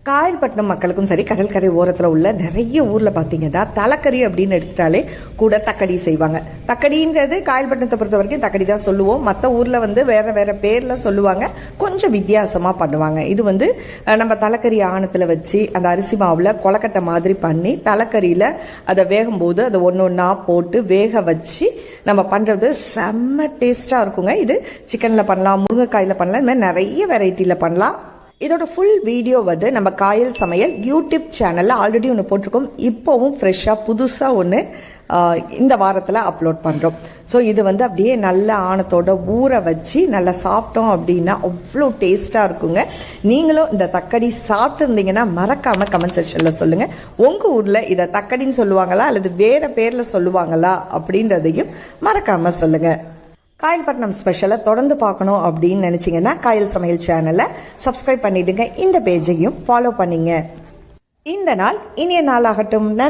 காயல்பட்டினம் மக்களுக்கும் சரி, கடற்கரை ஓரத்தில் உள்ள நிறைய ஊரில் பார்த்தீங்கன்னா தலைக்கறி அப்படின்னு எடுத்துட்டாலே கூட தக்கடி செய்வாங்க. தக்கடின்றது காயல்பட்டினத்தை பொறுத்த வரைக்கும் தக்கடி தான் சொல்லுவோம். மற்ற ஊரில் வேற வேற பேரில் சொல்லுவாங்க, கொஞ்சம் வித்தியாசமாக பண்ணுவாங்க. இது நம்ம தலைக்கறி ஆணத்தில் வச்சு அந்த அரிசி மாவில் கொலக்கட்டை மாதிரி பண்ணி தலைக்கறியில் அதை வேகும்போது அதை ஒன்று ஒன்றா போட்டு வேக வச்சு நம்ம பண்ணுறது செம்ம டேஸ்ட்டாக இருக்குங்க. இது சிக்கனில் பண்ணலாம், முருங்கைக்காயில் பண்ணலாம், இந்த மாதிரி நிறைய வெரைட்டியில் பண்ணலாம். இதோட ஃபுல் வீடியோ நம்ம காயல் சமையல் யூடியூப் சேனலில் ஆல்ரெடி ஒன்று போட்டிருக்கோம். இப்போவும் ஃப்ரெஷ்ஷாக புதுசாக ஒன்று இந்த வாரத்தில் அப்லோட் பண்ணுறோம். ஸோ இது அப்படியே நல்ல ஆணத்தோட ஊற வச்சு நல்லா சாப்பிட்டோம் அப்படின்னா அவ்வளோ டேஸ்ட்டாக இருக்குங்க. நீங்களும் இந்த தக்கடி சாப்பிட்டு இருந்தீங்கன்னா மறக்காமல் கமெண்ட் செக்ஷனில் சொல்லுங்கள். உங்கள் ஊரில் இதை தக்கடின்னு சொல்லுவாங்களா அல்லது வேறு பேரில் சொல்லுவாங்களா அப்படின்றதையும் மறக்காமல் சொல்லுங்கள். காயல்பட்டினம் ஸ்பெஷலை தொடர்ந்து பார்க்கணும் அப்படின்னு நினச்சிங்கன்னா காயல் சமையல் சேனலை சப்ஸ்கிரைப் பண்ணிவிடுங்க. இந்த பேஜையும் ஃபாலோ பண்ணிங்க. இந்த நாள் இனிய நாளாகட்டும்.